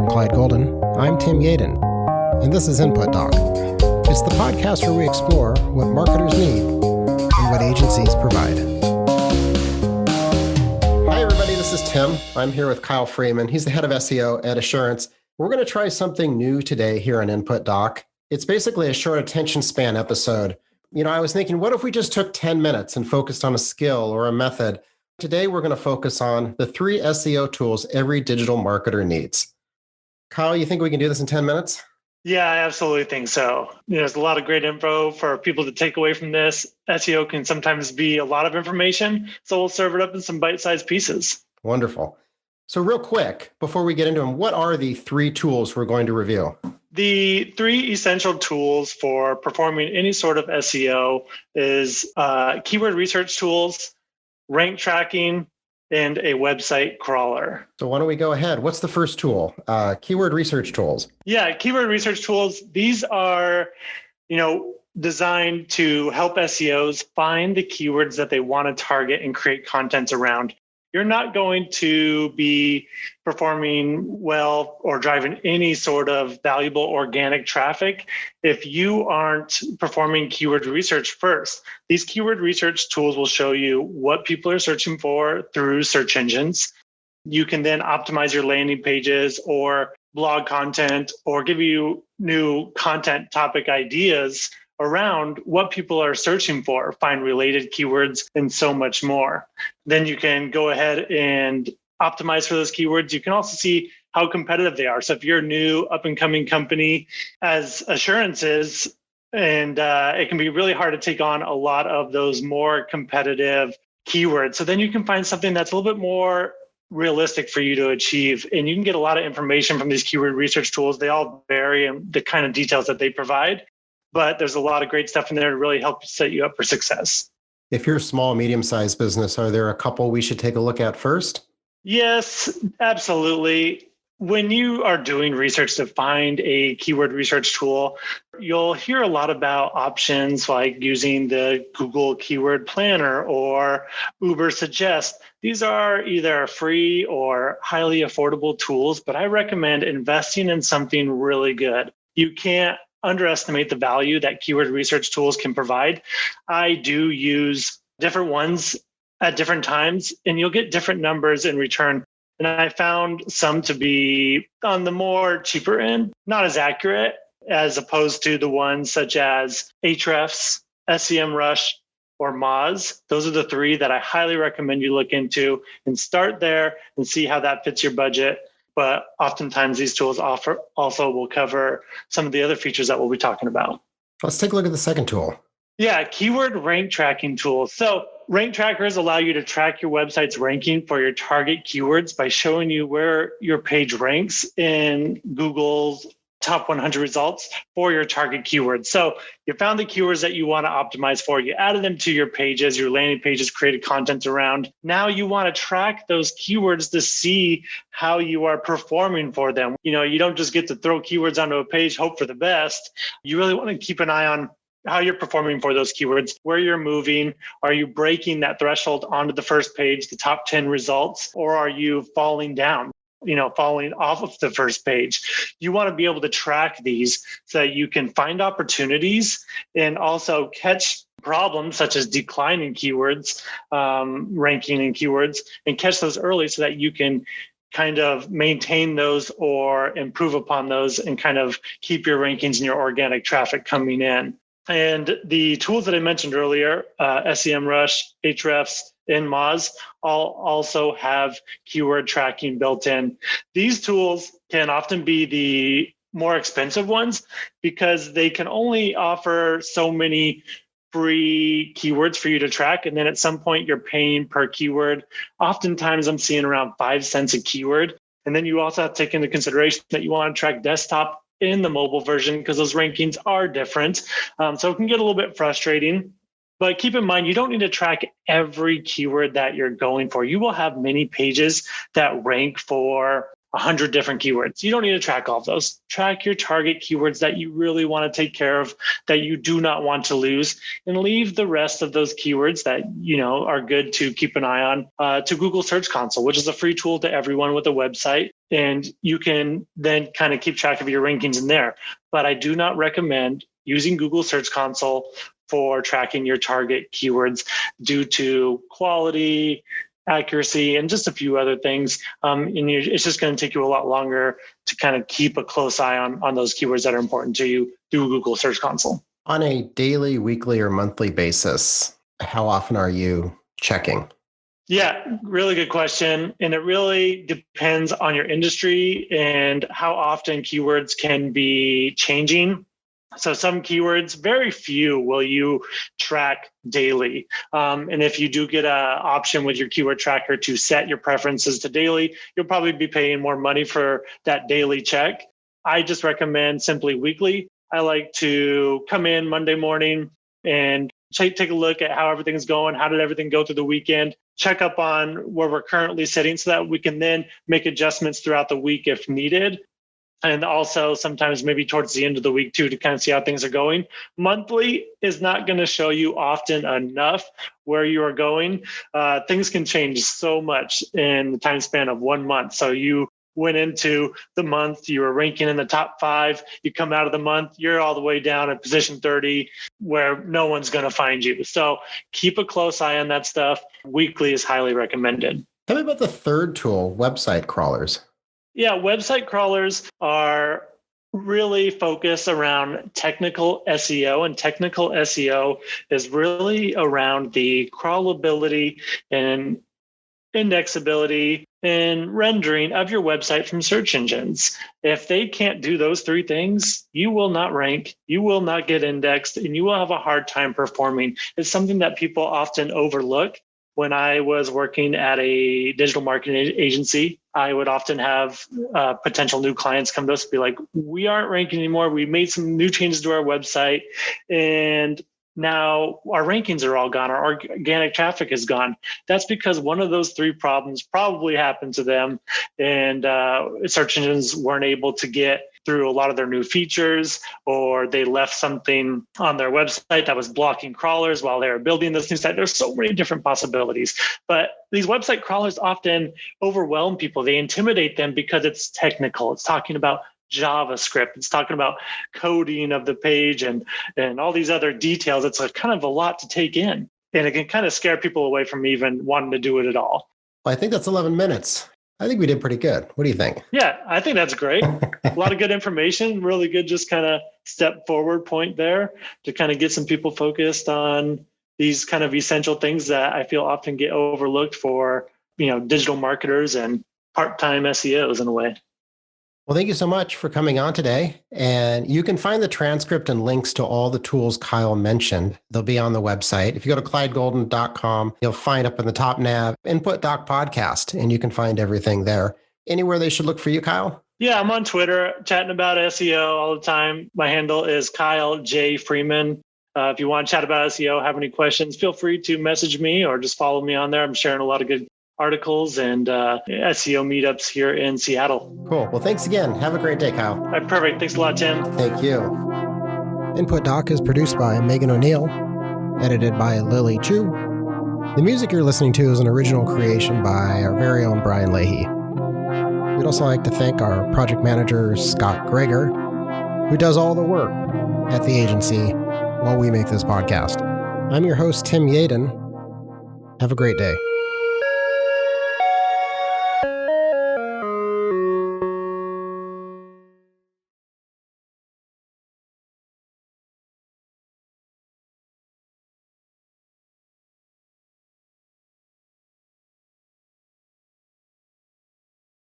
From Clyde Golden, I'm Tim Yaden, and this is Input Doc. It's the podcast where we explore what marketers need and what agencies provide. Hi, everybody. This is Tim. I'm here with Kyle Freeman. He's the head of SEO at Assurance. We're going to try something new today here on Input Doc. It's basically a short attention span episode. I was thinking, what if we just took 10 minutes and focused on a skill or a method? Today, we're going to focus on the 3 SEO tools every digital marketer needs. Kyle, you think we can do this in 10 minutes? Yeah, I absolutely think so. There's a lot of great info for people to take away from this. SEO can sometimes be a lot of information, so we'll serve it up in some bite-sized pieces. Wonderful. So real quick, before we get into them, what are the 3 tools we're going to review? The 3 essential tools for performing any sort of SEO is keyword research tools, rank tracking, and a website crawler. So why don't we go ahead? What's the first tool? Keyword research tools. Yeah, keyword research tools. These are, designed to help SEOs find the keywords that they want to target and create content around. You're not going to be performing well or driving any sort of valuable organic traffic if you aren't performing keyword research first. These keyword research tools will show you what people are searching for through search engines. You can then optimize your landing pages or blog content or give you new content topic ideas around what people are searching for, find related keywords, and so much more. Then you can go ahead and optimize for those keywords. You can also see how competitive they are. So if you're a new up-and-coming company, as Assurance is, and it can be really hard to take on a lot of those more competitive keywords. So then you can find something that's a little bit more realistic for you to achieve. And you can get a lot of information from these keyword research tools. They all vary in the kind of details that they provide. But there's a lot of great stuff in there to really help set you up for success. If you're a small, medium-sized business, are there a couple we should take a look at first? Yes, absolutely. When you are doing research to find a keyword research tool, you'll hear a lot about options like using the Google Keyword Planner or Uber Suggest. These are either free or highly affordable tools, but I recommend investing in something really good. You can't underestimate the value that keyword research tools can provide. I do use different ones at different times, and you'll get different numbers in return. And I found some to be on the more cheaper end, not as accurate as opposed to the ones such as Ahrefs, SEMrush, or Moz. Those are the 3 that I highly recommend you look into and start there and see how that fits your budget. But oftentimes these tools also will cover some of the other features that we'll be talking about. Let's take a look at the second tool. Yeah, keyword rank tracking tools. So rank trackers allow you to track your website's ranking for your target keywords by showing you where your page ranks in Google's top 100 results for your target keywords. So you found the keywords that you want to optimize for, you added them to your pages, your landing pages, created content around. Now you want to track those keywords to see how you are performing for them. You don't just get to throw keywords onto a page, hope for the best. You really want to keep an eye on how you're performing for those keywords, where you're moving. Are you breaking that threshold onto the first page, the top 10 results, or are you falling down? Falling off of the first page. You want to be able to track these so that you can find opportunities and also catch problems such as declining keywords, ranking in keywords, and catch those early so that you can kind of maintain those or improve upon those and kind of keep your rankings and your organic traffic coming in. And the tools that I mentioned earlier, SEMrush, Ahrefs, and Moz all also have keyword tracking built in. These tools can often be the more expensive ones because they can only offer so many free keywords for you to track. And then at some point you're paying per keyword. Oftentimes I'm seeing around 5 cents a keyword. And then you also have to take into consideration that you want to track desktop in the mobile version because those rankings are different. So it can get a little bit frustrating. But keep in mind, you don't need to track every keyword that you're going for. You will have many pages that rank for 100 different keywords. You don't need to track all of those. Track your target keywords that you really want to take care of, that you do not want to lose, and leave the rest of those keywords that are good to keep an eye on to Google Search Console, which is a free tool to everyone with a website. and you can then kind of keep track of your rankings in there. But I do not recommend using Google Search Console for tracking your target keywords due to quality, accuracy, and just a few other things. It's just going to take you a lot longer to kind of keep a close eye on those keywords that are important to you through Google Search Console. On a daily, weekly, or monthly basis, how often are you checking? Yeah, really good question. And it really depends on your industry and how often keywords can be changing. So some keywords, very few will you track daily. And if you do get an option with your keyword tracker to set your preferences to daily, you'll probably be paying more money for that daily check. I just recommend simply weekly. I like to come in Monday morning and take a look at how everything's going. How did everything go through the weekend? Check up on where we're currently sitting so that we can then make adjustments throughout the week if needed. And also sometimes maybe towards the end of the week too, to kind of see how things are going. Monthly is not going to show you often enough where you are going. Things can change so much in the time span of 1 month. So you went into the month, you were ranking in the top 5, you come out of the month, you're all the way down at position 30 where no one's going to find you. So keep a close eye on that stuff. Weekly is highly recommended. Tell me about the third tool, website crawlers. Yeah, website crawlers are really focused around technical SEO, and technical SEO is really around the crawlability and indexability and rendering of your website from search engines. If they can't do those 3 things, you will not rank, you will not get indexed, and you will have a hard time performing. It's something that people often overlook. When I was working at a digital marketing agency, I would often have potential new clients come to us and be like, we aren't ranking anymore. We made some new changes to our website, and now our rankings are all gone. Our organic traffic is gone. That's because one of those 3 problems probably happened to them, and search engines weren't able to get through a lot of their new features, or they left something on their website that was blocking crawlers while they were building this new site. There's so many different possibilities. But these website crawlers often overwhelm people. They intimidate them because it's technical. It's talking about JavaScript. It's talking about coding of the page and all these other details. It's kind of a lot to take in. And it can kind of scare people away from even wanting to do it at all. Well, I think that's 11 minutes. I think we did pretty good. What do you think? Yeah, I think that's great. A lot of good information, really good, just kind of step forward point there to kind of get some people focused on these kind of essential things that I feel often get overlooked for, digital marketers and part-time SEOs in a way. Well, thank you so much for coming on today. And you can find the transcript and links to all the tools Kyle mentioned. They'll be on the website. If you go to clydegolden.com, you'll find up in the top nav, Input Doc Podcast, and you can find everything there. Anywhere they should look for you, Kyle? Yeah, I'm on Twitter chatting about SEO all the time. My handle is Kyle J. Freeman. If you want to chat about SEO, have any questions, feel free to message me or just follow me on there. I'm sharing a lot of good articles and SEO meetups here in Seattle. Cool. Well, thanks again. Have a great day, Kyle. All right, perfect. Thanks a lot, Tim. Thank you. Input Doc is produced by Megan O'Neill, edited by Lily Chu. The music you're listening to is an original creation by our very own Brian Leahy. We'd also like to thank our project manager, Scott Greger, who does all the work at the agency while we make this podcast. I'm your host, Tim Yaden. Have a great day.